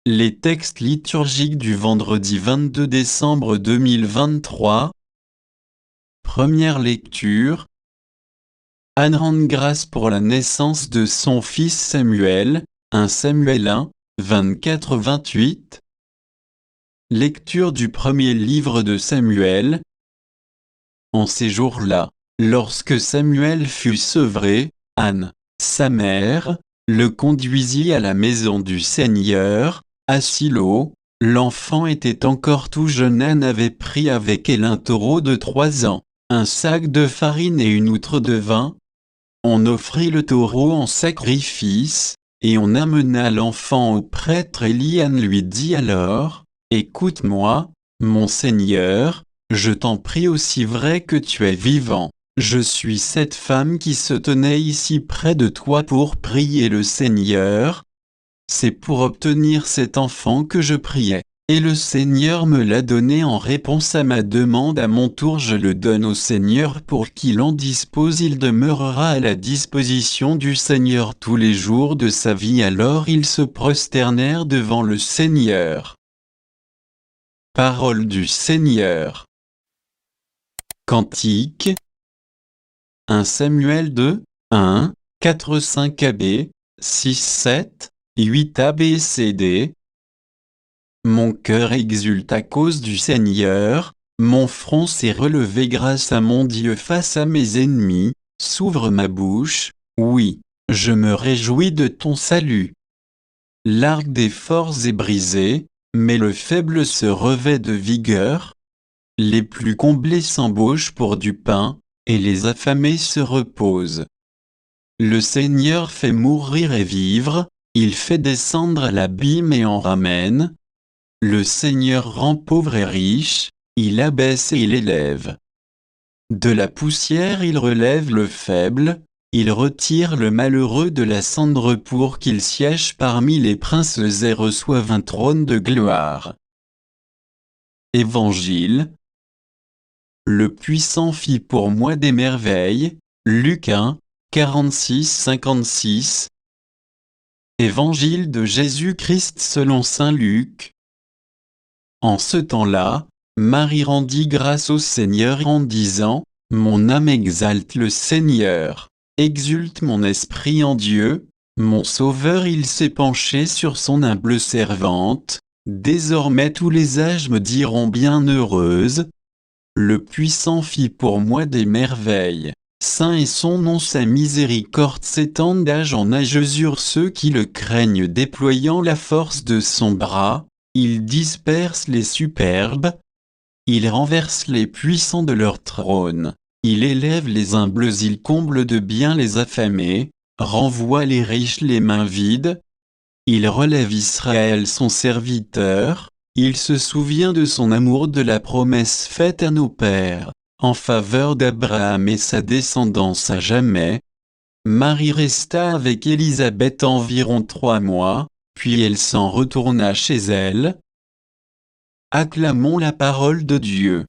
Les textes liturgiques du vendredi 22 décembre 2023. Première lecture. Anne rend grâce pour la naissance de son fils Samuel, 1 Samuel 1, 24-28. Lecture du premier livre de Samuel. En ces jours-là, lorsque Samuel fut sevré, Anne, sa mère, le conduisit à la maison du Seigneur, à Silo. L'enfant était encore tout jeune. Anne avait pris avec elle un taureau de 3 ans, un sac de farine et une outre de vin. On offrit le taureau en sacrifice, et on amena l'enfant au prêtre Élie. Anne lui dit alors, « Écoute-moi, mon Seigneur, je t'en prie aussi vrai que tu es vivant. Je suis cette femme qui se tenait ici près de toi pour prier le Seigneur. C'est pour obtenir cet enfant que je priais, et le Seigneur me l'a donné en réponse à ma demande. À mon tour je le donne au Seigneur pour qu'il en dispose. Il demeurera à la disposition du Seigneur tous les jours de sa vie. » Alors ils se prosternèrent devant le Seigneur. Parole du Seigneur. Cantique. 1 Samuel 2, 1, 4, 5 AB, 6, 7, 8 ABCD. Mon cœur exulte à cause du Seigneur, mon front s'est relevé grâce à mon Dieu face à mes ennemis. S'ouvre ma bouche, oui, je me réjouis de ton salut. L'arc des forts est brisé, mais le faible se revêt de vigueur. Les plus comblés s'embauchent pour du pain, et les affamés se reposent. Le Seigneur fait mourir et vivre, il fait descendre à l'abîme et en ramène. Le Seigneur rend pauvre et riche, il abaisse et il élève. De la poussière il relève le faible, il retire le malheureux de la cendre pour qu'il siège parmi les princes et reçoive un trône de gloire. Évangile. Le puissant fit pour moi des merveilles. Luc 1, 46-56. Évangile de Jésus-Christ selon saint Luc. En ce temps-là, Marie rendit grâce au Seigneur en disant, « Mon âme exalte le Seigneur, exulte mon esprit en Dieu, mon Sauveur. Il s'est penché sur son humble servante. Désormais tous les âges me diront bienheureuse. Le puissant fit pour moi des merveilles. Saint est son nom, sa miséricorde s'étend d'âge en âge sur ceux qui le craignent. Déployant la force de son bras, il disperse les superbes. Il renverse les puissants de leur trône. Il élève les humbles, il comble de bien les affamés, renvoie les riches les mains vides. Il relève Israël son serviteur. Il se souvient de son amour, de la promesse faite à nos pères, en faveur d'Abraham et sa descendance à jamais. Marie resta avec Élisabeth environ 3 mois, puis elle s'en retourna chez elle. Acclamons la parole de Dieu.